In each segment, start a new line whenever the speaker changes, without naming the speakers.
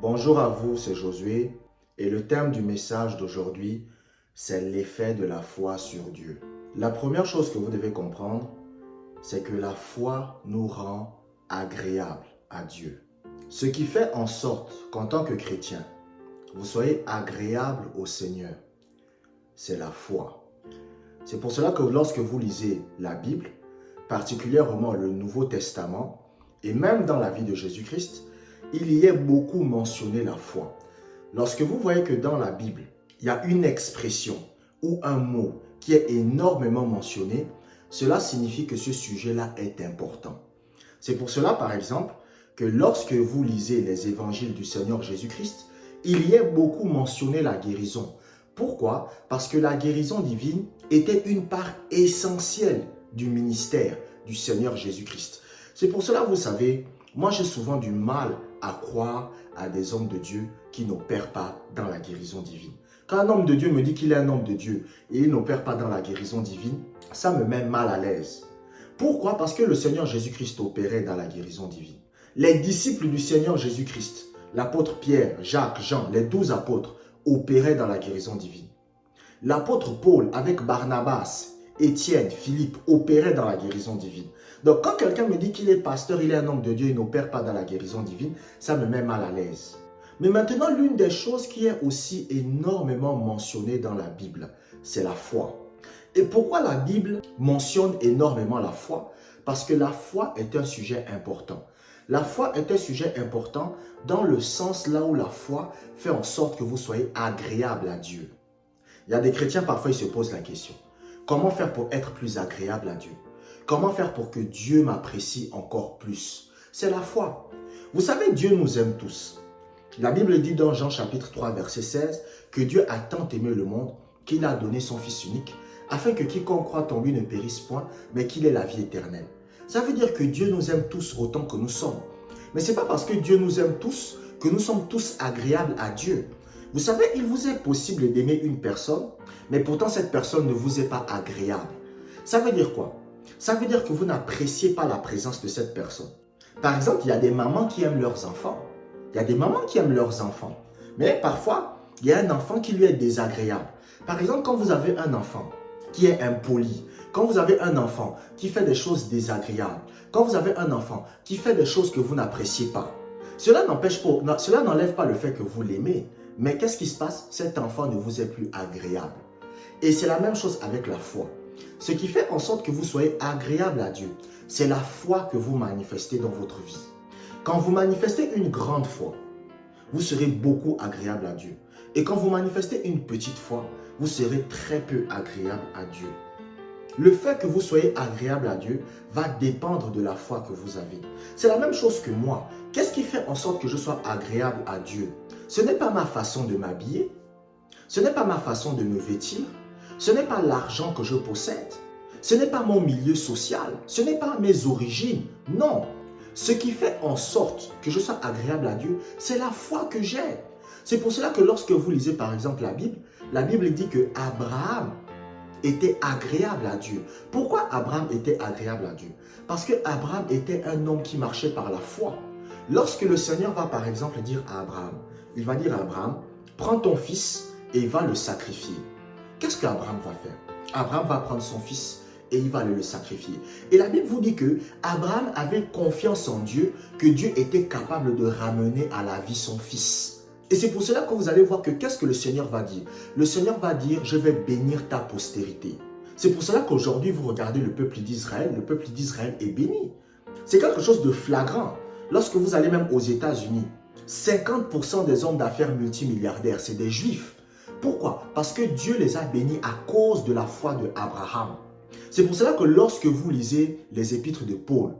Bonjour à vous, c'est Josué et le thème du message d'aujourd'hui, c'est l'effet de la foi sur Dieu. La première chose que vous devez comprendre, c'est que la foi nous rend agréables à Dieu. Ce qui fait en sorte qu'en tant que chrétien, vous soyez agréable au Seigneur, c'est la foi. C'est pour cela que lorsque vous lisez la Bible, particulièrement le Nouveau Testament, et même dans la vie de Jésus-Christ, il y est beaucoup mentionné la foi. Lorsque vous voyez que dans la Bible, il y a une expression ou un mot qui est énormément mentionné, cela signifie que ce sujet-là est important. C'est pour cela, par exemple, que lorsque vous lisez les évangiles du Seigneur Jésus-Christ, il y est beaucoup mentionné la guérison. Pourquoi? Parce que la guérison divine était une part essentielle du ministère du Seigneur Jésus-Christ. C'est pour cela, vous savez, moi j'ai souvent du mal à croire à des hommes de Dieu qui n'opèrent pas dans la guérison divine. Quand un homme de Dieu me dit qu'il est un homme de Dieu et il n'opère pas dans la guérison divine, ça me met mal à l'aise. Pourquoi? Parce que le Seigneur Jésus-Christ opérait dans la guérison divine. Les disciples du Seigneur Jésus-Christ, l'apôtre Pierre, Jacques, Jean, les 12 apôtres, opéraient dans la guérison divine. L'apôtre Paul avec Barnabas, Étienne, Philippe opéraient dans la guérison divine. Donc quand quelqu'un me dit qu'il est pasteur, il est un homme de Dieu, il n'opère pas dans la guérison divine, ça me met mal à l'aise. Mais maintenant, l'une des choses qui est aussi énormément mentionnée dans la Bible, c'est la foi. Et pourquoi la Bible mentionne énormément la foi? Parce que la foi est un sujet important. La foi est un sujet important dans le sens là où la foi fait en sorte que vous soyez agréable à Dieu. Il y a des chrétiens, parfois, ils se posent la question. Comment faire pour être plus agréable à Dieu? Comment faire pour que Dieu m'apprécie encore plus? C'est la foi. Vous savez, Dieu nous aime tous. La Bible dit dans Jean chapitre 3, verset 16, que Dieu a tant aimé le monde qu'il a donné son Fils unique, afin que quiconque croit en lui ne périsse point, mais qu'il ait la vie éternelle. Ça veut dire que Dieu nous aime tous autant que nous sommes. Mais ce n'est pas parce que Dieu nous aime tous que nous sommes tous agréables à Dieu. Vous savez, il vous est possible d'aimer une personne, mais pourtant cette personne ne vous est pas agréable. Ça veut dire quoi? Ça veut dire que vous n'appréciez pas la présence de cette personne. Par exemple, il y a des mamans qui aiment leurs enfants. Il y a des mamans qui aiment leurs enfants. Mais parfois, il y a un enfant qui lui est désagréable. Par exemple, quand vous avez un enfant qui est impoli, quand vous avez un enfant qui fait des choses désagréables, quand vous avez un enfant qui fait des choses que vous n'appréciez pas, cela n'enlève pas le fait que vous l'aimez. Mais qu'est-ce qui se passe? Cet enfant ne vous est plus agréable. Et c'est la même chose avec la foi. Ce qui fait en sorte que vous soyez agréable à Dieu, c'est la foi que vous manifestez dans votre vie. Quand vous manifestez une grande foi, vous serez beaucoup agréable à Dieu. Et quand vous manifestez une petite foi, vous serez très peu agréable à Dieu. Le fait que vous soyez agréable à Dieu va dépendre de la foi que vous avez. C'est la même chose que moi. Qu'est-ce qui fait en sorte que je sois agréable à Dieu? Ce n'est pas ma façon de m'habiller, ce n'est pas ma façon de me vêtir, ce n'est pas l'argent que je possède, ce n'est pas mon milieu social, ce n'est pas mes origines, non. Ce qui fait en sorte que je sois agréable à Dieu, c'est la foi que j'ai. C'est pour cela que lorsque vous lisez par exemple la Bible dit que Abraham était agréable à Dieu. Pourquoi Abraham était agréable à Dieu? Parce que Abraham était un homme qui marchait par la foi. Lorsque le Seigneur va par exemple dire à Abraham, il va dire à Abraham, prends ton fils et va le sacrifier. Qu'est-ce qu'Abraham va faire? Abraham va prendre son fils et il va aller le sacrifier. Et la Bible vous dit que Abraham avait confiance en Dieu, que Dieu était capable de ramener à la vie son fils. Et c'est pour cela que vous allez voir que qu'est-ce que le Seigneur va dire? Le Seigneur va dire, je vais bénir ta postérité. C'est pour cela qu'aujourd'hui, vous regardez le peuple d'Israël est béni. C'est quelque chose de flagrant. Lorsque vous allez même aux États-Unis, 50% des hommes d'affaires multimilliardaires, c'est des Juifs. Pourquoi? Parce que Dieu les a bénis à cause de la foi de Abraham. C'est pour cela que lorsque vous lisez les épîtres de Paul,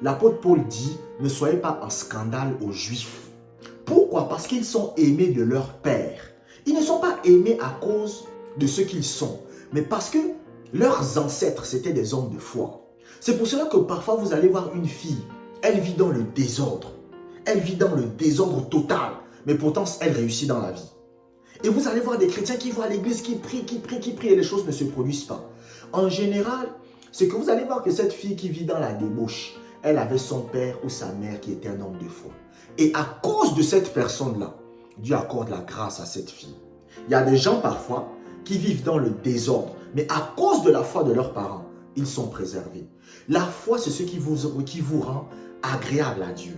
l'apôtre Paul dit, ne soyez pas un scandale aux Juifs. Pourquoi? Parce qu'ils sont aimés de leur père. Ils ne sont pas aimés à cause de ce qu'ils sont, mais parce que leurs ancêtres, c'était des hommes de foi. C'est pour cela que parfois vous allez voir une fille, elle vit dans le désordre. Elle vit dans le désordre total, mais pourtant elle réussit dans la vie. Et vous allez voir des chrétiens qui vont à l'église, qui prient, et les choses ne se produisent pas. En général, c'est que vous allez voir que cette fille qui vit dans la débauche, elle avait son père ou sa mère qui était un homme de foi. Et à cause de cette personne-là, Dieu accorde la grâce à cette fille. Il y a des gens parfois qui vivent dans le désordre, mais à cause de la foi de leurs parents, ils sont préservés. La foi, c'est ce qui vous rend agréable à Dieu.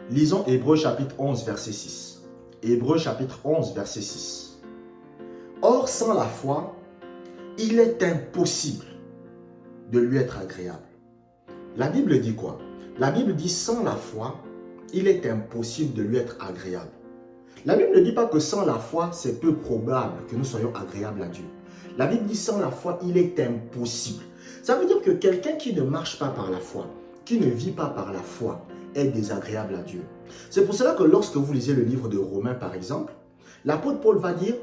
Lisons Hébreux chapitre 11, verset 6. Hébreux chapitre 11, verset 6. Or, sans la foi, il est impossible de lui être agréable. La Bible dit quoi? La Bible dit sans la foi, il est impossible de lui être agréable. La Bible ne dit pas que sans la foi, c'est peu probable que nous soyons agréables à Dieu. La Bible dit sans la foi, il est impossible. Ça veut dire que quelqu'un qui ne marche pas par la foi, qui ne vit pas par la foi, est désagréable à Dieu. C'est pour cela que lorsque vous lisez le livre de Romains par exemple, l'apôtre Paul va dire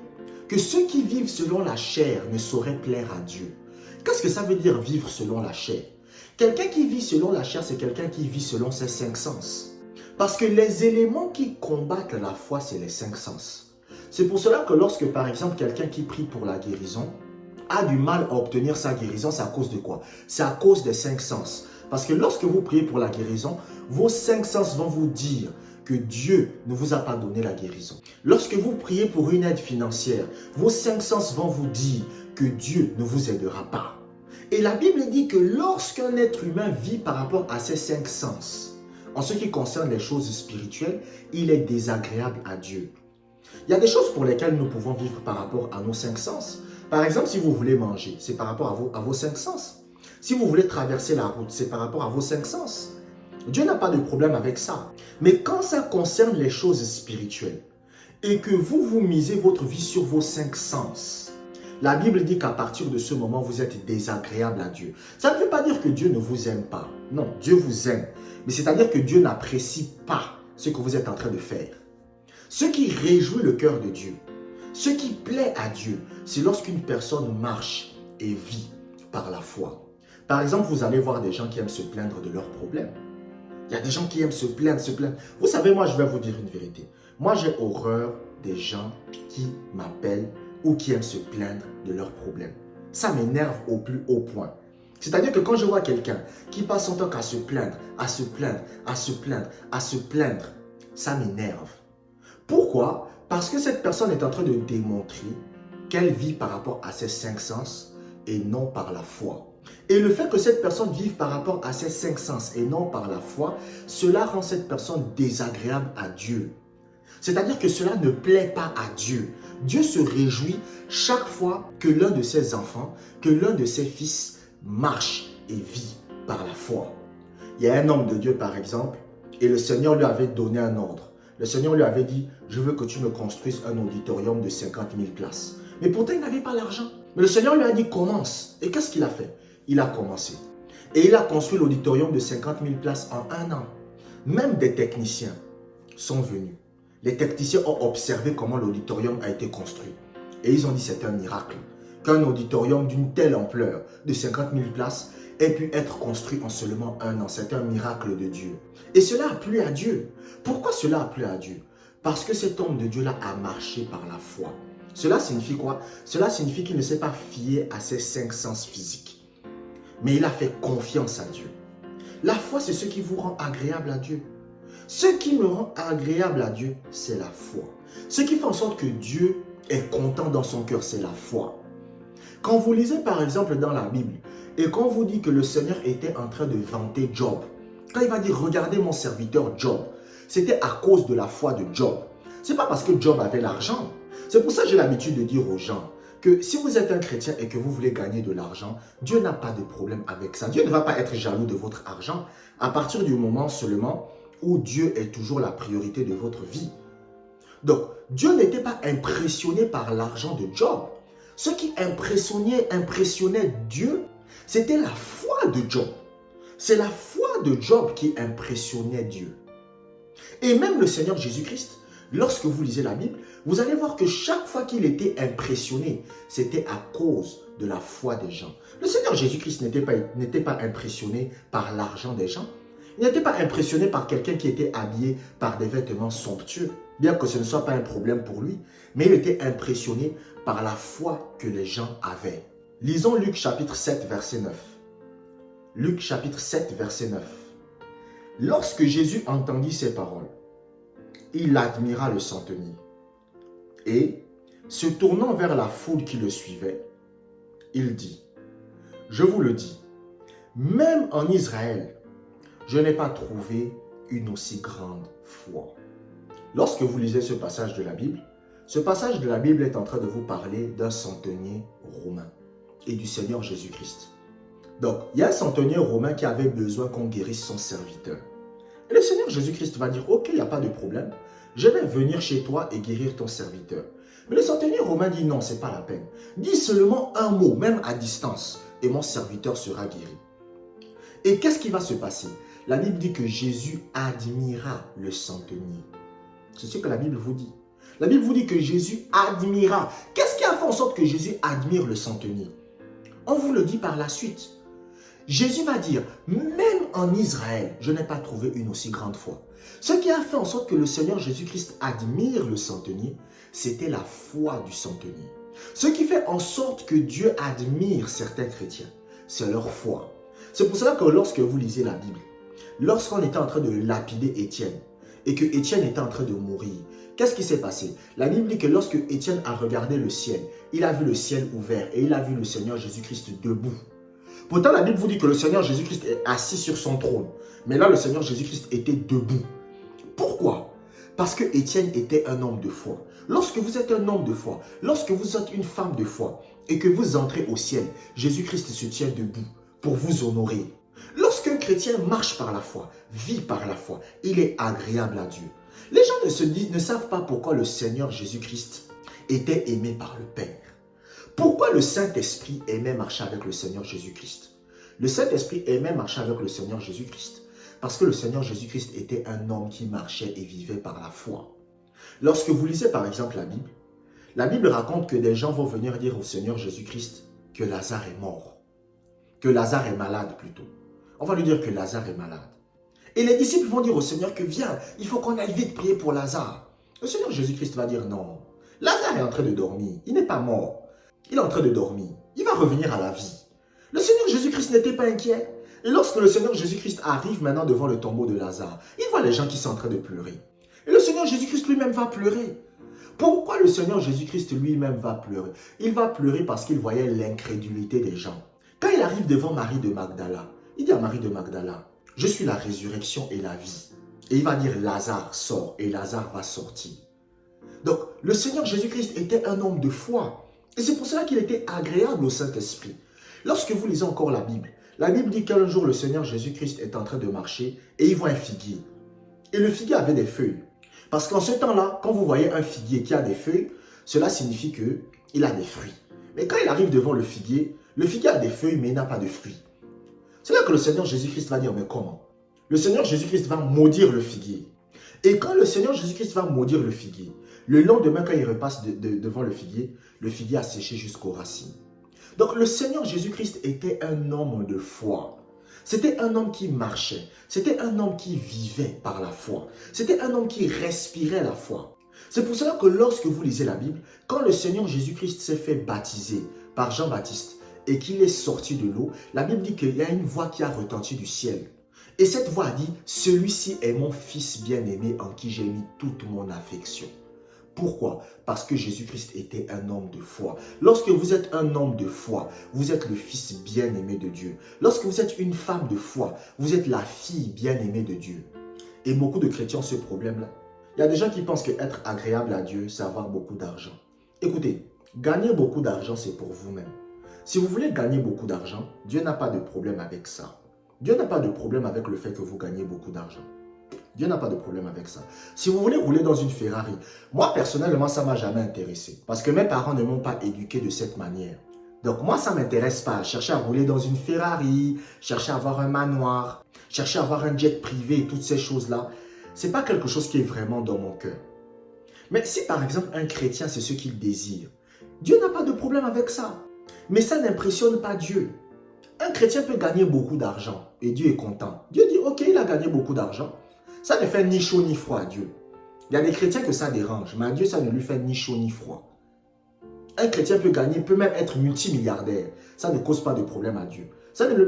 que ceux qui vivent selon la chair ne sauraient plaire à Dieu. Qu'est-ce que ça veut dire vivre selon la chair? Quelqu'un qui vit selon la chair, c'est quelqu'un qui vit selon ses cinq sens. Parce que les éléments qui combattent la foi, c'est les cinq sens. C'est pour cela que lorsque, par exemple, quelqu'un qui prie pour la guérison a du mal à obtenir sa guérison, c'est à cause de quoi? C'est à cause des cinq sens. Parce que lorsque vous priez pour la guérison, vos cinq sens vont vous dire que Dieu ne vous a pas donné la guérison. Lorsque vous priez pour une aide financière, vos cinq sens vont vous dire que Dieu ne vous aidera pas. Et la Bible dit que lorsqu'un être humain vit par rapport à ses cinq sens, en ce qui concerne les choses spirituelles, il est désagréable à Dieu. Il y a des choses pour lesquelles nous pouvons vivre par rapport à nos cinq sens. Par exemple, si vous voulez manger, c'est par rapport à vos cinq sens. Si vous voulez traverser la route, c'est par rapport à vos cinq sens. Dieu n'a pas de problème avec ça. Mais quand ça concerne les choses spirituelles et que vous misez votre vie sur vos cinq sens, la Bible dit qu'à partir de ce moment, vous êtes désagréable à Dieu. Ça ne veut pas dire que Dieu ne vous aime pas. Non, Dieu vous aime. Mais c'est-à-dire que Dieu n'apprécie pas ce que vous êtes en train de faire. Ce qui réjouit le cœur de Dieu, ce qui plaît à Dieu, c'est lorsqu'une personne marche et vit par la foi. Par exemple, vous allez voir des gens qui aiment se plaindre de leurs problèmes. Il y a des gens qui aiment se plaindre, se plaindre. Vous savez, moi, je vais vous dire une vérité. Moi, j'ai horreur des gens qui m'appellent ou qui aiment se plaindre de leurs problèmes. Ça m'énerve au plus haut point. C'est-à-dire que quand je vois quelqu'un qui passe son temps à se plaindre, à se plaindre, à se plaindre, à se plaindre, ça m'énerve. Pourquoi? Parce que cette personne est en train de démontrer qu'elle vit par rapport à ses cinq sens et non par la foi. Et le fait que cette personne vive par rapport à ses cinq sens et non par la foi, cela rend cette personne désagréable à Dieu. C'est-à-dire que cela ne plaît pas à Dieu. Dieu se réjouit chaque fois que l'un de ses enfants, que l'un de ses fils marche et vit par la foi. Il y a un homme de Dieu par exemple, et le Seigneur lui avait donné un ordre. Le Seigneur lui avait dit, je veux que tu me construises un auditorium de 50 000 places. Mais pourtant il n'avait pas l'argent. Mais le Seigneur lui a dit, commence. Et qu'est-ce qu'il a fait? Il a commencé. Et il a construit l'auditorium de 50 000 places en un an. Même des techniciens sont venus. Les techniciens ont observé comment l'auditorium a été construit. Et ils ont dit c'est un miracle. Qu'un auditorium d'une telle ampleur, de 50 000 places, ait pu être construit en seulement un an. C'est un miracle de Dieu. Et cela a plu à Dieu. Pourquoi cela a plu à Dieu? Parce que cet homme de Dieu-là a marché par la foi. Cela signifie quoi? Cela signifie qu'il ne s'est pas fié à ses cinq sens physiques. Mais il a fait confiance à Dieu. La foi, c'est ce qui vous rend agréable à Dieu. Ce qui me rend agréable à Dieu, c'est la foi. Ce qui fait en sorte que Dieu est content dans son cœur, c'est la foi. Quand vous lisez par exemple dans la Bible, et quand vous dit que le Seigneur était en train de vanter Job, quand il va dire, regardez mon serviteur Job, c'était à cause de la foi de Job. Ce n'est pas parce que Job avait l'argent. C'est pour ça que j'ai l'habitude de dire aux gens que si vous êtes un chrétien et que vous voulez gagner de l'argent, Dieu n'a pas de problème avec ça. Dieu ne va pas être jaloux de votre argent à partir du moment seulement où Dieu est toujours la priorité de votre vie. Donc, Dieu n'était pas impressionné par l'argent de Job. Ce qui impressionnait Dieu, c'était la foi de Job. C'est la foi de Job qui impressionnait Dieu. Et même le Seigneur Jésus-Christ, lorsque vous lisez la Bible, vous allez voir que chaque fois qu'il était impressionné, c'était à cause de la foi des gens. Le Seigneur Jésus-Christ n'était pas impressionné par l'argent des gens. Il n'était pas impressionné par quelqu'un qui était habillé par des vêtements somptueux, bien que ce ne soit pas un problème pour lui, mais il était impressionné par la foi que les gens avaient. Lisons Luc chapitre 7, verset 9. Luc chapitre 7, verset 9. Lorsque Jésus entendit ces paroles, il admira le centenier et, se tournant vers la foule qui le suivait, il dit, « Je vous le dis, même en Israël, je n'ai pas trouvé une aussi grande foi. » Lorsque vous lisez ce passage de la Bible est en train de vous parler d'un centenier romain et du Seigneur Jésus-Christ. Donc, il y a un centenier romain qui avait besoin qu'on guérisse son serviteur. Et le Seigneur Jésus-Christ va dire, « Ok, il n'y a pas de problème, je vais venir chez toi et guérir ton serviteur. » Mais le centenier romain dit, « Non, ce n'est pas la peine. Dis seulement un mot, même à distance, et mon serviteur sera guéri. » Et qu'est-ce qui va se passer? La Bible dit que Jésus admira le centenier. C'est ce que la Bible vous dit. La Bible vous dit que Jésus admira. Qu'est-ce qui a fait en sorte que Jésus admire le centenier? On vous le dit par la suite. Jésus va dire, même en Israël, je n'ai pas trouvé une aussi grande foi. Ce qui a fait en sorte que le Seigneur Jésus-Christ admire le centenier, c'était la foi du centenier. Ce qui fait en sorte que Dieu admire certains chrétiens, c'est leur foi. C'est pour cela que lorsque vous lisez la Bible, lorsqu'on était en train de lapider Étienne, et que Étienne était en train de mourir, qu'est-ce qui s'est passé? La Bible dit que lorsque Étienne a regardé le ciel, il a vu le ciel ouvert et il a vu le Seigneur Jésus-Christ debout. Pourtant, la Bible vous dit que le Seigneur Jésus-Christ est assis sur son trône. Mais là, le Seigneur Jésus-Christ était debout. Pourquoi? Parce que Étienne était un homme de foi. Lorsque vous êtes un homme de foi, lorsque vous êtes une femme de foi et que vous entrez au ciel, Jésus-Christ se tient debout pour vous honorer. Lorsqu'un chrétien marche par la foi, vit par la foi, il est agréable à Dieu. Les gens ne savent pas pourquoi le Seigneur Jésus-Christ était aimé par le Père. Pourquoi le Saint-Esprit aimait marcher avec le Seigneur Jésus-Christ? Le Saint-Esprit aimait marcher avec le Seigneur Jésus-Christ parce que le Seigneur Jésus-Christ était un homme qui marchait et vivait par la foi. Lorsque vous lisez par exemple la Bible raconte que des gens vont venir dire au Seigneur Jésus-Christ que Lazare est mort, que Lazare est malade plutôt. On va lui dire que Lazare est malade. Et les disciples vont dire au Seigneur que viens, il faut qu'on aille vite prier pour Lazare. Le Seigneur Jésus-Christ va dire non, Lazare est en train de dormir, il n'est pas mort. Il est en train de dormir. Il va revenir à la vie. Le Seigneur Jésus-Christ n'était pas inquiet. Et lorsque le Seigneur Jésus-Christ arrive maintenant devant le tombeau de Lazare, il voit les gens qui sont en train de pleurer. Et le Seigneur Jésus-Christ lui-même va pleurer. Pourquoi le Seigneur Jésus-Christ lui-même va pleurer? Il va pleurer parce qu'il voyait l'incrédulité des gens. Quand il arrive devant Marie de Magdala, il dit à Marie de Magdala, « Je suis la résurrection et la vie. » Et il va dire, « Lazare sort. » Et Lazare va sortir. Donc, le Seigneur Jésus-Christ était un homme de foi. Et c'est pour cela qu'il était agréable au Saint-Esprit. Lorsque vous lisez encore la Bible dit qu'un jour le Seigneur Jésus-Christ est en train de marcher et il voit un figuier. Et le figuier avait des feuilles. Parce qu'en ce temps-là, quand vous voyez un figuier qui a des feuilles, cela signifie qu'il a des fruits. Mais quand il arrive devant le figuier a des feuilles mais il n'a pas de fruits. C'est là que le Seigneur Jésus-Christ va dire, mais comment? Le Seigneur Jésus-Christ va maudire le figuier. Et quand le Seigneur Jésus-Christ va maudire le figuier, le lendemain, quand il repasse devant le figuier a séché jusqu'aux racines. Donc, le Seigneur Jésus-Christ était un homme de foi. C'était un homme qui marchait. C'était un homme qui vivait par la foi. C'était un homme qui respirait la foi. C'est pour cela que lorsque vous lisez la Bible, quand le Seigneur Jésus-Christ s'est fait baptiser par Jean-Baptiste et qu'il est sorti de l'eau, la Bible dit qu'il y a une voix qui a retenti du ciel. Et cette voix a dit, « Celui-ci est mon fils bien-aimé en qui j'ai mis toute mon affection. » Pourquoi? Parce que Jésus-Christ était un homme de foi. Lorsque vous êtes un homme de foi, vous êtes le fils bien-aimé de Dieu. Lorsque vous êtes une femme de foi, vous êtes la fille bien-aimée de Dieu. Et beaucoup de chrétiens ont ce problème-là. Il y a des gens qui pensent qu'être agréable à Dieu, c'est avoir beaucoup d'argent. Écoutez, gagner beaucoup d'argent, c'est pour vous-même. Si vous voulez gagner beaucoup d'argent, Dieu n'a pas de problème avec ça. Dieu n'a pas de problème avec le fait que vous gagnez beaucoup d'argent. Dieu n'a pas de problème avec ça. Si vous voulez rouler dans une Ferrari, moi personnellement, ça ne m'a jamais intéressé. Parce que mes parents ne m'ont pas éduqué de cette manière. Donc moi, ça ne m'intéresse pas. Chercher à rouler dans une Ferrari, chercher à avoir un manoir, chercher à avoir un jet privé et toutes ces choses-là, ce n'est pas quelque chose qui est vraiment dans mon cœur. Mais si par exemple un chrétien, c'est ce qu'il désire, Dieu n'a pas de problème avec ça. Mais ça n'impressionne pas Dieu. Un chrétien peut gagner beaucoup d'argent et Dieu est content. Dieu dit, ok, il a gagné beaucoup d'argent. Ça ne fait ni chaud ni froid à Dieu. Il y a des chrétiens que ça dérange, mais à Dieu, ça ne lui fait ni chaud ni froid. Un chrétien peut même être multimilliardaire. Ça ne cause pas de problème à Dieu.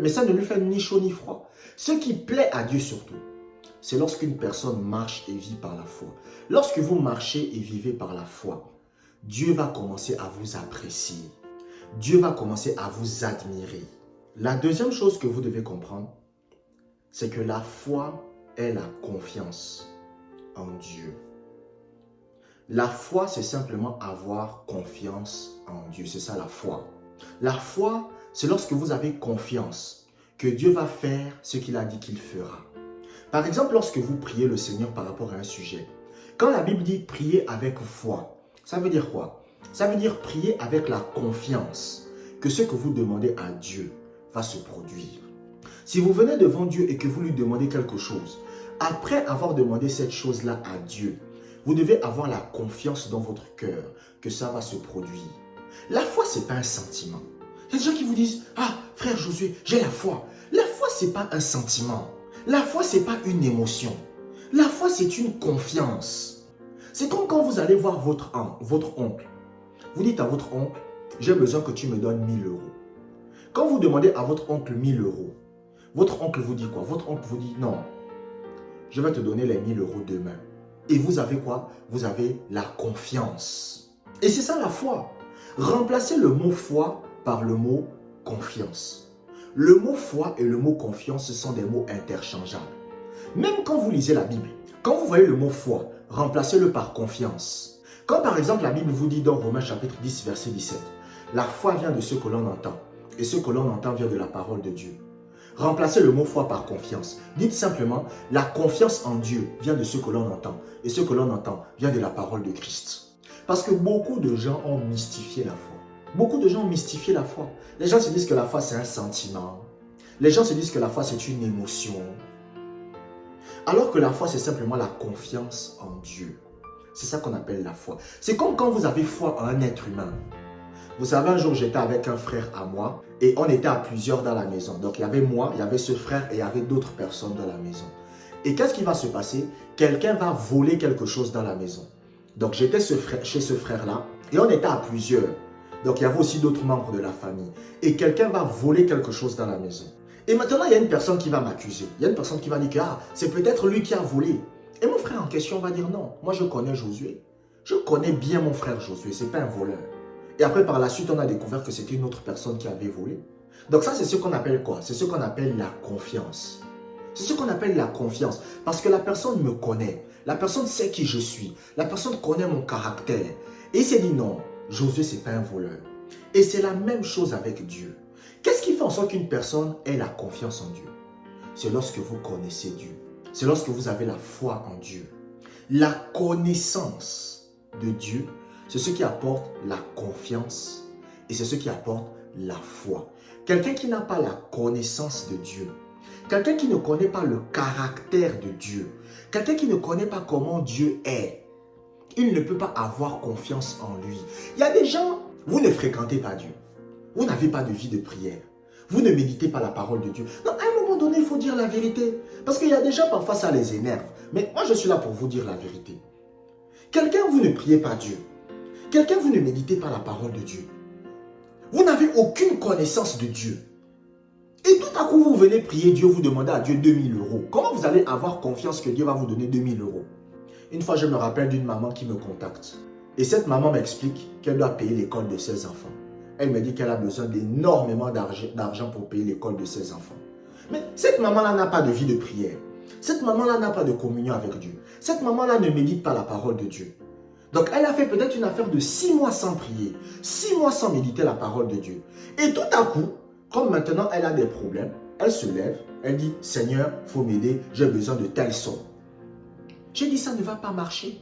Mais ça ne lui fait ni chaud ni froid. Ce qui plaît à Dieu surtout, c'est lorsqu'une personne marche et vit par la foi. Lorsque vous marchez et vivez par la foi, Dieu va commencer à vous apprécier. Dieu va commencer à vous admirer. La deuxième chose que vous devez comprendre, c'est que la foi est la confiance en Dieu. La foi, c'est simplement avoir confiance en Dieu. C'est ça la foi. La foi, c'est lorsque vous avez confiance que Dieu va faire ce qu'il a dit qu'il fera. Par exemple, lorsque vous priez le Seigneur par rapport à un sujet, quand la Bible dit prier avec foi, ça veut dire quoi? Ça veut dire prier avec la confiance que ce que vous demandez à Dieu va se produire. Si vous venez devant Dieu et que vous lui demandez quelque chose, après avoir demandé cette chose-là à Dieu, vous devez avoir la confiance dans votre cœur que ça va se produire. La foi, ce n'est pas un sentiment. Il y a des gens qui vous disent « Ah, frère Josué, j'ai la foi. » La foi, ce n'est pas un sentiment. La foi, ce n'est pas une émotion. La foi, c'est une confiance. C'est comme quand vous allez voir votre oncle. Vous dites à votre oncle « J'ai besoin que tu me donnes 1000 euros. » Quand vous demandez à votre oncle 1000 euros, votre oncle vous dit quoi? Votre oncle vous dit « Non, je vais te donner les 1000 euros demain. » Et vous avez quoi? Vous avez la confiance. Et c'est ça la foi. Remplacez le mot foi par le mot confiance. Le mot foi et le mot confiance, ce sont des mots interchangeables. Même quand vous lisez la Bible, quand vous voyez le mot foi, remplacez-le par confiance. Quand par exemple la Bible vous dit dans Romains chapitre 10, verset 17, la foi vient de ce que l'on entend, et ce que l'on entend vient de la parole de Dieu. Remplacez le mot foi par confiance. Dites simplement, la confiance en Dieu vient de ce que l'on entend, et ce que l'on entend vient de la parole de Christ. Parce que beaucoup de gens ont mystifié la foi. Beaucoup de gens ont mystifié la foi. Les gens se disent que la foi c'est un sentiment. Les gens se disent que la foi c'est une émotion. Alors que la foi c'est simplement la confiance en Dieu. C'est ça qu'on appelle la foi. C'est comme quand vous avez foi en un être humain. Vous savez, un jour j'étais avec un frère à moi et on était à plusieurs dans la maison. Donc il y avait moi, il y avait ce frère et il y avait d'autres personnes dans la maison. Et qu'est-ce qui va se passer? Quelqu'un va voler quelque chose dans la maison. Donc j'étais chez ce frère-là et on était à plusieurs. Donc il y avait aussi d'autres membres de la famille. Et quelqu'un va voler quelque chose dans la maison. Et maintenant il y a une personne qui va m'accuser. Il y a une personne qui va dire que c'est peut-être lui qui a volé. Et mon frère en question va dire non, moi je connais Josué. Je connais bien mon frère Josué, ce n'est pas un voleur. Et après par la suite on a découvert que c'était une autre personne qui avait volé. Donc ça c'est ce qu'on appelle quoi? C'est ce qu'on appelle la confiance. C'est ce qu'on appelle la confiance. Parce que la personne me connaît. La personne sait qui je suis. La personne connaît mon caractère. Et il s'est dit non, Josué ce n'est pas un voleur. Et c'est la même chose avec Dieu. Qu'est-ce qui fait en sorte qu'une personne ait la confiance en Dieu? C'est lorsque vous connaissez Dieu. C'est lorsque vous avez la foi en Dieu. La connaissance de Dieu, c'est ce qui apporte la confiance et c'est ce qui apporte la foi. Quelqu'un qui n'a pas la connaissance de Dieu, quelqu'un qui ne connaît pas le caractère de Dieu, quelqu'un qui ne connaît pas comment Dieu est, il ne peut pas avoir confiance en lui. Il y a des gens, vous ne fréquentez pas Dieu. Vous n'avez pas de vie de prière. Vous ne méditez pas la parole de Dieu. Donc, à un moment donné, il faut dire la vérité. Parce qu'il y a des gens, parfois, ça les énerve. Mais moi, je suis là pour vous dire la vérité. Quelqu'un, vous ne priez pas Dieu. Quelqu'un, vous ne méditez pas la parole de Dieu. Vous n'avez aucune connaissance de Dieu. Et tout à coup, vous venez prier Dieu, vous demandez à Dieu 2000 euros. Comment vous allez avoir confiance que Dieu va vous donner 2000 euros? Une fois, je me rappelle d'une maman qui me contacte. Et cette maman m'explique qu'elle doit payer l'école de ses enfants. Elle me dit qu'elle a besoin d'énormément d'argent pour payer l'école de ses enfants. Mais cette maman-là n'a pas de vie de prière. Cette maman-là n'a pas de communion avec Dieu. Cette maman-là ne médite pas la parole de Dieu. Donc elle a fait peut-être une affaire de 6 mois sans prier, 6 mois sans méditer la parole de Dieu. Et tout à coup, comme maintenant elle a des problèmes, elle se lève, elle dit « Seigneur, il faut m'aider, j'ai besoin de telle somme. » J'ai dit « Ça ne va pas marcher. »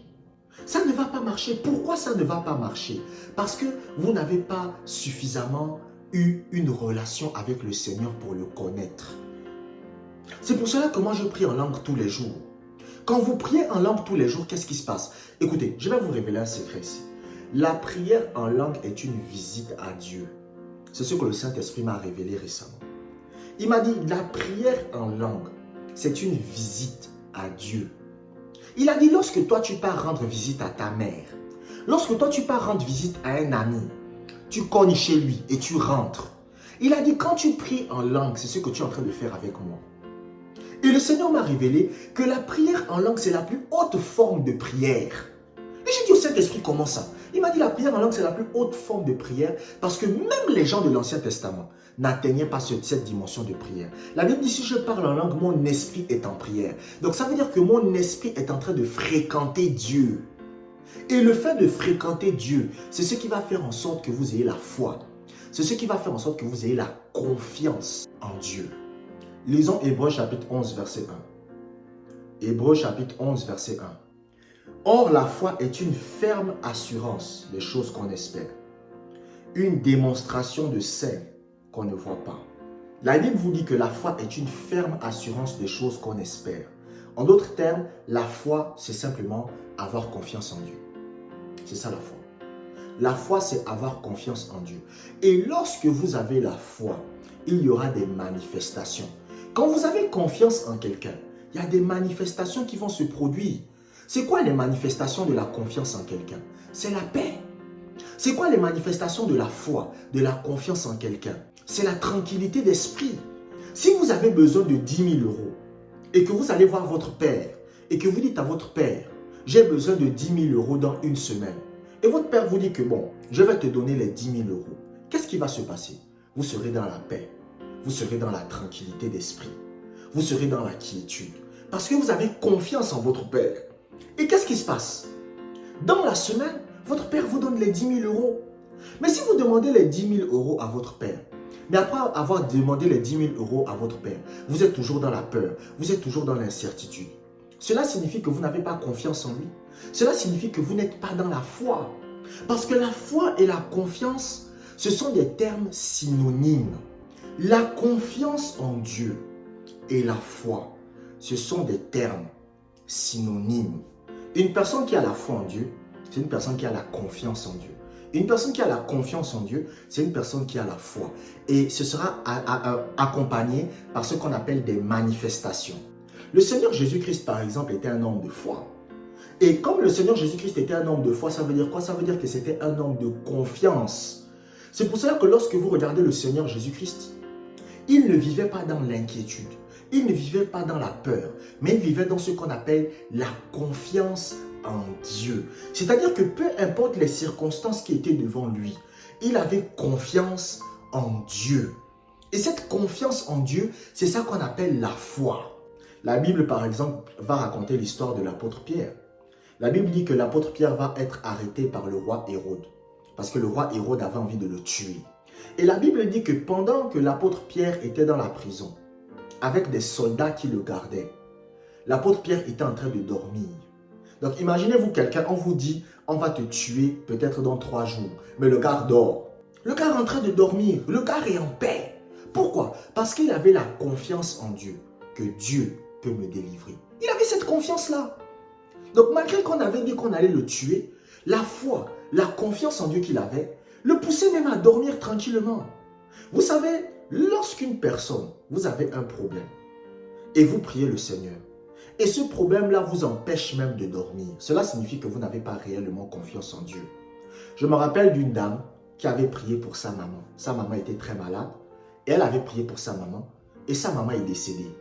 Ça ne va pas marcher. Pourquoi ça ne va pas marcher? Parce que vous n'avez pas suffisamment eu une relation avec le Seigneur pour le connaître. C'est pour cela que moi je prie en langue tous les jours. Quand vous priez en langue tous les jours, qu'est-ce qui se passe? Écoutez, je vais vous révéler un secret ici. La prière en langue est une visite à Dieu. C'est ce que le Saint-Esprit m'a révélé récemment. Il m'a dit, la prière en langue, c'est une visite à Dieu. Il a dit, lorsque toi tu pars rendre visite à ta mère, lorsque toi tu pars rendre visite à un ami, tu cognes chez lui et tu rentres. Il a dit, quand tu pries en langue, c'est ce que tu es en train de faire avec moi. Et le Seigneur m'a révélé que la prière en langue, c'est la plus haute forme de prière. Et j'ai dit au Saint-Esprit, comment ça? Il m'a dit la prière en langue, c'est la plus haute forme de prière parce que même les gens de l'Ancien Testament n'atteignaient pas cette dimension de prière. La Bible dit, si je parle en langue, mon esprit est en prière. Donc ça veut dire que mon esprit est en train de fréquenter Dieu. Et le fait de fréquenter Dieu, c'est ce qui va faire en sorte que vous ayez la foi. C'est ce qui va faire en sorte que vous ayez la confiance en Dieu. Lisons Hébreux chapitre 11, verset 1. Hébreux chapitre 11, verset 1. Or, la foi est une ferme assurance des choses qu'on espère, une démonstration de celles qu'on ne voit pas. La Bible vous dit que la foi est une ferme assurance des choses qu'on espère. En d'autres termes, la foi, c'est simplement avoir confiance en Dieu. C'est ça la foi. La foi, c'est avoir confiance en Dieu. Et lorsque vous avez la foi, il y aura des manifestations. Quand vous avez confiance en quelqu'un, il y a des manifestations qui vont se produire. C'est quoi les manifestations de la confiance en quelqu'un? C'est la paix. C'est quoi les manifestations de la foi, de la confiance en quelqu'un? C'est la tranquillité d'esprit. Si vous avez besoin de 10 000 euros et que vous allez voir votre père et que vous dites à votre père, j'ai besoin de 10 000 euros dans une semaine. Et votre père vous dit que bon, je vais te donner les 10 000 euros. Qu'est-ce qui va se passer? Vous serez dans la paix. Vous serez dans la tranquillité d'esprit. Vous serez dans la quiétude. Parce que vous avez confiance en votre père. Et qu'est-ce qui se passe? Dans la semaine, votre père vous donne les 10 000 euros. Mais si vous demandez les 10 000 euros à votre père, mais après avoir demandé les 10 000 euros à votre père, vous êtes toujours dans la peur, vous êtes toujours dans l'incertitude. Cela signifie que vous n'avez pas confiance en lui. Cela signifie que vous n'êtes pas dans la foi. Parce que la foi et la confiance, ce sont des termes synonymes. La confiance en Dieu et la foi, ce sont des termes synonymes. Une personne qui a la foi en Dieu, c'est une personne qui a la confiance en Dieu. Une personne qui a la confiance en Dieu, c'est une personne qui a la foi. Et ce sera accompagné par ce qu'on appelle des manifestations. Le Seigneur Jésus-Christ, par exemple, était un homme de foi. Et comme le Seigneur Jésus-Christ était un homme de foi, ça veut dire quoi? Ça veut dire que c'était un homme de confiance. C'est pour cela que lorsque vous regardez le Seigneur Jésus-Christ, il ne vivait pas dans l'inquiétude. Il ne vivait pas dans la peur, mais il vivait dans ce qu'on appelle la confiance en Dieu. C'est-à-dire que peu importe les circonstances qui étaient devant lui, il avait confiance en Dieu. Et cette confiance en Dieu, c'est ça qu'on appelle la foi. La Bible, par exemple, va raconter l'histoire de l'apôtre Pierre. La Bible dit que l'apôtre Pierre va être arrêté par le roi Hérode, parce que le roi Hérode avait envie de le tuer. Et la Bible dit que pendant que l'apôtre Pierre était dans la prison, avec des soldats qui le gardaient, l'apôtre Pierre était en train de dormir. Donc imaginez-vous quelqu'un, on vous dit, on va te tuer peut-être dans 3 jours, mais le gars dort. Le gars est en train de dormir, le gars est en paix. Pourquoi? Parce qu'il avait la confiance en Dieu, que Dieu peut me délivrer. Il avait cette confiance-là. Donc malgré qu'on avait dit qu'on allait le tuer, la foi, la confiance en Dieu qu'il avait, le poussait même à dormir tranquillement. Vous savez, lorsqu'une personne, vous avez un problème, et vous priez le Seigneur, et ce problème-là vous empêche même de dormir, cela signifie que vous n'avez pas réellement confiance en Dieu. Je me rappelle d'une dame qui avait prié pour sa maman. Sa maman était très malade, et elle avait prié pour sa maman, et sa maman est décédée.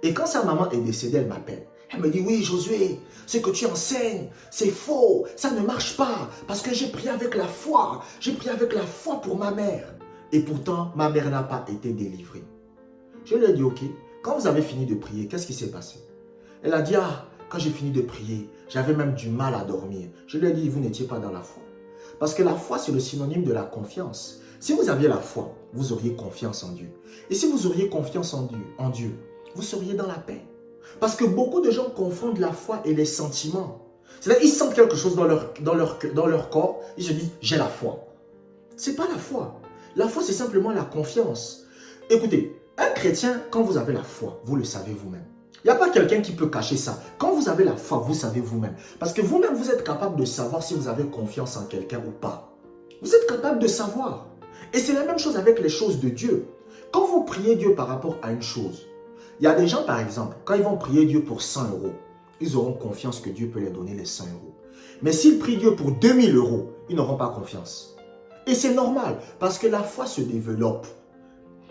Et quand sa maman est décédée, elle m'appelle. Elle me dit, oui Josué, ce que tu enseignes, c'est faux, ça ne marche pas, parce que j'ai prié avec la foi, j'ai prié avec la foi pour ma mère. Et pourtant, ma mère n'a pas été délivrée. Je lui ai dit, ok, quand vous avez fini de prier, qu'est-ce qui s'est passé? Elle a dit, ah, quand j'ai fini de prier, j'avais même du mal à dormir. Je lui ai dit, vous n'étiez pas dans la foi. Parce que la foi, c'est le synonyme de la confiance. Si vous aviez la foi, vous auriez confiance en Dieu. Et si vous auriez confiance en Dieu, vous seriez dans la paix. Parce que beaucoup de gens confondent la foi et les sentiments. C'est-à-dire, ils sentent quelque chose dans leur corps, ils se disent, j'ai la foi. Ce n'est pas la foi. La foi, c'est simplement la confiance. Écoutez, un chrétien, quand vous avez la foi, vous le savez vous-même. Il n'y a pas quelqu'un qui peut cacher ça. Quand vous avez la foi, vous savez vous-même. Parce que vous-même, vous êtes capable de savoir si vous avez confiance en quelqu'un ou pas. Vous êtes capable de savoir. Et c'est la même chose avec les choses de Dieu. Quand vous priez Dieu par rapport à une chose, il y a des gens, par exemple, quand ils vont prier Dieu pour 100 euros, ils auront confiance que Dieu peut leur donner les 100 euros. Mais s'ils prient Dieu pour 2000 euros, ils n'auront pas confiance. Et c'est normal, parce que la foi se développe.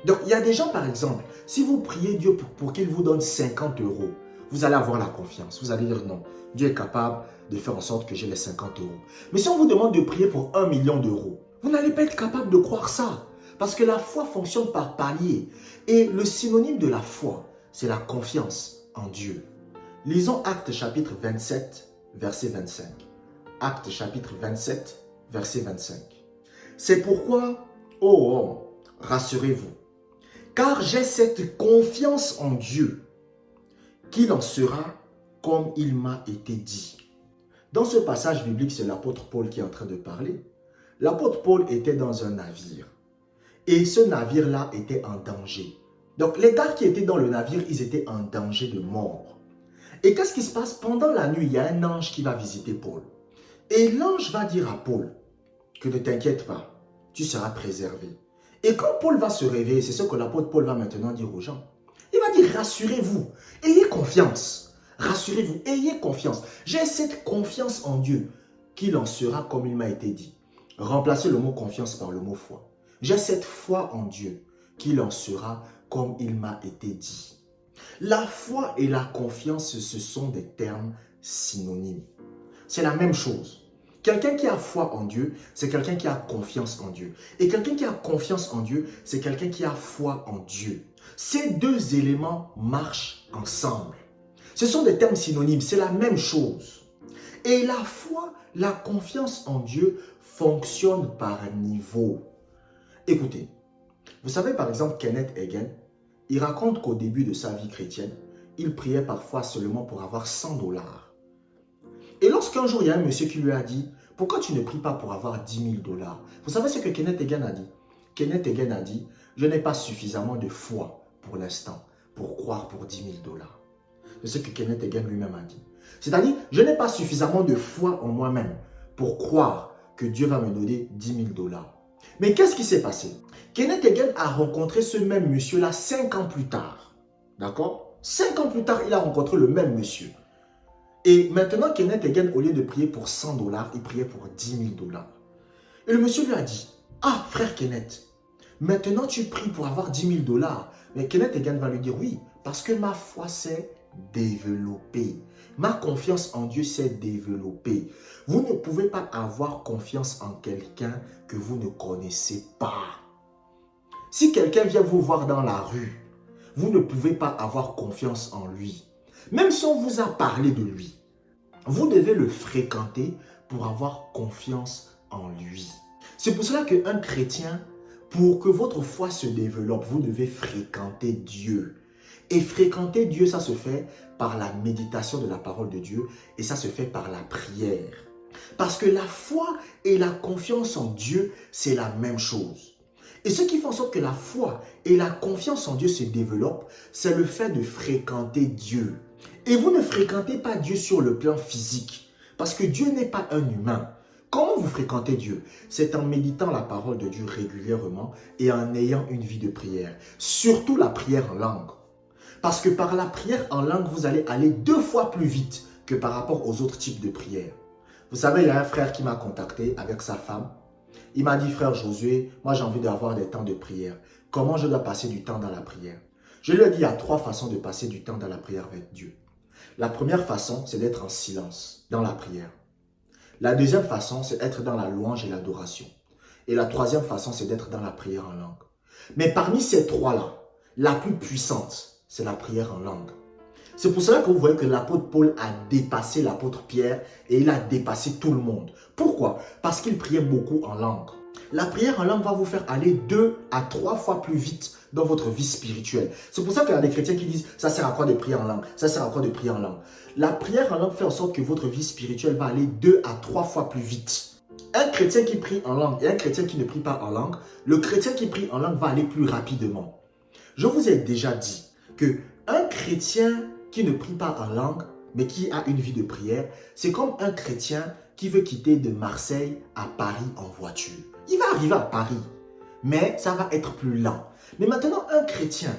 Donc, il y a des gens, par exemple, Si vous priez Dieu pour qu'il vous donne 50 euros, vous allez avoir la confiance. Vous allez dire non, Dieu est capable de faire en sorte que j'ai les 50 euros. Mais si on vous demande de prier pour 1 million d'euros, vous n'allez pas être capable de croire ça. Parce que la foi fonctionne par palier. Et le synonyme de la foi, c'est la confiance en Dieu. Lisons Actes chapitre 27, verset 25. Actes chapitre 27, verset 25. C'est pourquoi, rassurez-vous, car j'ai cette confiance en Dieu, qu'il en sera comme il m'a été dit. Dans ce passage biblique, c'est l'apôtre Paul qui est en train de parler. L'apôtre Paul était dans un navire. Et ce navire-là était en danger. Donc les gars qui étaient dans le navire, ils étaient en danger de mort. Et qu'est-ce qui se passe? Pendant la nuit, il y a un ange qui va visiter Paul. Et l'ange va dire à Paul que ne t'inquiète pas, tu seras préservé. Et quand Paul va se réveiller, c'est ce que l'apôtre Paul va maintenant dire aux gens. Il va dire, rassurez-vous, ayez confiance. Rassurez-vous, ayez confiance. J'ai cette confiance en Dieu qu'il en sera comme il m'a été dit. Remplacez le mot confiance par le mot foi. J'ai cette foi en Dieu qu'il en sera comme il m'a été dit. La foi et la confiance, ce sont des termes synonymes. C'est la même chose. Quelqu'un qui a foi en Dieu, c'est quelqu'un qui a confiance en Dieu. Et quelqu'un qui a confiance en Dieu, c'est quelqu'un qui a foi en Dieu. Ces deux éléments marchent ensemble. Ce sont des termes synonymes, c'est la même chose. Et la foi, la confiance en Dieu fonctionne par niveau. Écoutez, vous savez par exemple Kenneth Hagin, il raconte qu'au début de sa vie chrétienne, il priait parfois seulement pour avoir 100 $. Et lorsqu'un jour il y a un monsieur qui lui a dit, pourquoi tu ne pries pas pour avoir 10 000 $? Vous savez ce que Kenneth Hagin a dit? Kenneth Hagin a dit, je n'ai pas suffisamment de foi pour l'instant pour croire pour 10 000 $. C'est ce que Kenneth Hagin lui-même a dit. C'est-à-dire, je n'ai pas suffisamment de foi en moi-même pour croire que Dieu va me donner 10 000 $. Mais qu'est-ce qui s'est passé? Kenneth Hagin a rencontré ce même monsieur-là 5 ans plus tard. D'accord? 5 ans plus tard, il a rencontré le même monsieur. Et maintenant, Kenneth Hagin, au lieu de prier pour 100 $, il priait pour 10 000 $. Et le monsieur lui a dit, ah frère Kenneth, maintenant tu pries pour avoir 10 000 $. Mais Kenneth Hagin va lui dire, oui, parce que ma foi s'est développée. Ma confiance en Dieu s'est développée. Vous ne pouvez pas avoir confiance en quelqu'un que vous ne connaissez pas. Si quelqu'un vient vous voir dans la rue, vous ne pouvez pas avoir confiance en lui. Même si on vous a parlé de lui, vous devez le fréquenter pour avoir confiance en lui. C'est pour cela qu'un chrétien, pour que votre foi se développe, vous devez fréquenter Dieu. Et fréquenter Dieu, ça se fait par la méditation de la parole de Dieu et ça se fait par la prière. Parce que la foi et la confiance en Dieu, c'est la même chose. Et ce qui fait en sorte que la foi et la confiance en Dieu se développent, c'est le fait de fréquenter Dieu. Et vous ne fréquentez pas Dieu sur le plan physique, parce que Dieu n'est pas un humain. Comment vous fréquentez Dieu? C'est en méditant la parole de Dieu régulièrement et en ayant une vie de prière. Surtout la prière en langue. Parce que par la prière en langue, vous allez aller 2 fois plus vite que par rapport aux autres types de prières. Vous savez, il y a un frère qui m'a contacté avec sa femme. Il m'a dit, frère Josué, moi j'ai envie d'avoir des temps de prière. Comment je dois passer du temps dans la prière? Je lui ai dit, il y a 3 façons de passer du temps dans la prière avec Dieu. La première façon, c'est d'être en silence dans la prière. La deuxième façon, c'est d'être dans la louange et l'adoration. Et la troisième façon, c'est d'être dans la prière en langue. Mais parmi ces 3-là, la plus puissante, c'est la prière en langue. C'est pour cela que vous voyez que l'apôtre Paul a dépassé l'apôtre Pierre et il a dépassé tout le monde. Pourquoi? Parce qu'il priait beaucoup en langue. La prière en langue va vous faire aller 2 à 3 fois plus vite dans votre vie spirituelle. C'est pour ça qu'il y a des chrétiens qui disent, ça sert à quoi de prier en langue? Ça sert à quoi de prier en langue? La prière en langue fait en sorte que votre vie spirituelle va aller 2 à 3 fois plus vite. Un chrétien qui prie en langue et un chrétien qui ne prie pas en langue, le chrétien qui prie en langue va aller plus rapidement. Je vous ai déjà dit que un chrétien qui ne prie pas en langue, mais qui a une vie de prière, c'est comme un chrétien qui veut quitter de Marseille à Paris en voiture. Il va arriver à Paris, mais ça va être plus lent. Mais maintenant, un chrétien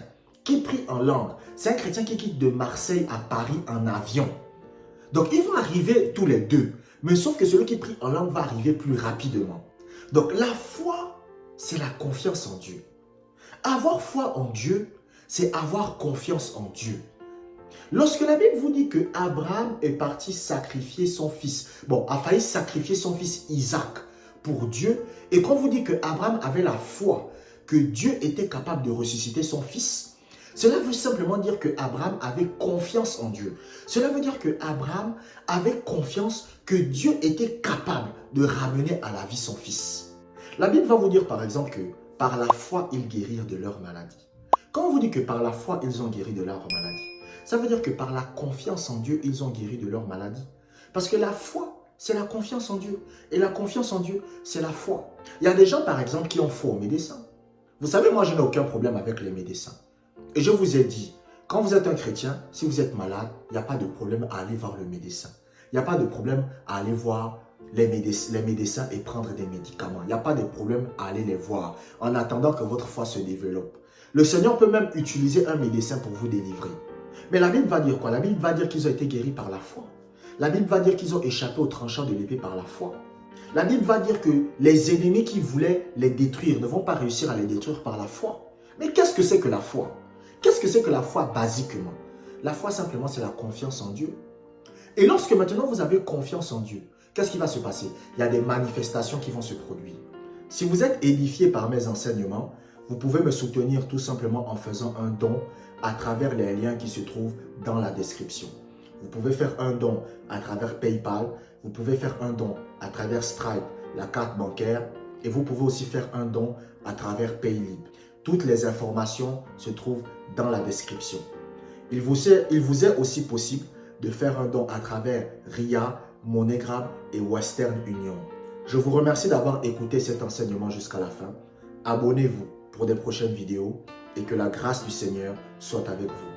qui prie en langue, c'est un chrétien qui quitte de Marseille à Paris en avion. Donc, ils vont arriver tous les deux. Mais sauf que celui qui prie en langue va arriver plus rapidement. Donc, la foi, c'est la confiance en Dieu. Avoir foi en Dieu, c'est avoir confiance en Dieu. Lorsque la Bible vous dit que Abraham est parti sacrifier son fils, a failli sacrifier son fils Isaac pour Dieu, et qu'on vous dit que Abraham avait la foi que Dieu était capable de ressusciter son fils, cela veut simplement dire que Abraham avait confiance en Dieu. Cela veut dire que Abraham avait confiance que Dieu était capable de ramener à la vie son fils. La Bible va vous dire par exemple que par la foi, ils guérirent de leur maladie. Quand on vous dit que par la foi, ils ont guéri de leur maladie, ça veut dire que par la confiance en Dieu, ils ont guéri de leur maladie. Parce que la foi, c'est la confiance en Dieu. Et la confiance en Dieu, c'est la foi. Il y a des gens, par exemple, qui ont foi aux médecins. Vous savez, moi, je n'ai aucun problème avec les médecins. Et je vous ai dit, quand vous êtes un chrétien, si vous êtes malade, il n'y a pas de problème à aller voir le médecin. Il n'y a pas de problème à aller voir les médecins et prendre des médicaments. Il n'y a pas de problème à aller les voir en attendant que votre foi se développe. Le Seigneur peut même utiliser un médecin pour vous délivrer. Mais la Bible va dire quoi? La Bible va dire qu'ils ont été guéris par la foi. La Bible va dire qu'ils ont échappé au tranchant de l'épée par la foi. La Bible va dire que les ennemis qui voulaient les détruire ne vont pas réussir à les détruire par la foi. Mais qu'est-ce que c'est que la foi? Qu'est-ce que c'est que la foi basiquement? La foi simplement c'est la confiance en Dieu. Et lorsque maintenant vous avez confiance en Dieu, qu'est-ce qui va se passer? Il y a des manifestations qui vont se produire. Si vous êtes édifié par mes enseignements, vous pouvez me soutenir tout simplement en faisant un don à travers les liens qui se trouvent dans la description. Vous pouvez faire un don à travers PayPal, vous pouvez faire un don à travers Stripe, la carte bancaire, et vous pouvez aussi faire un don à travers Paylib. Toutes les informations se trouvent dans la description. Il vous est aussi possible de faire un don à travers RIA, MoneyGram et Western Union. Je vous remercie d'avoir écouté cet enseignement jusqu'à la fin. Abonnez-vous pour des prochaines vidéos et que la grâce du Seigneur soit avec vous.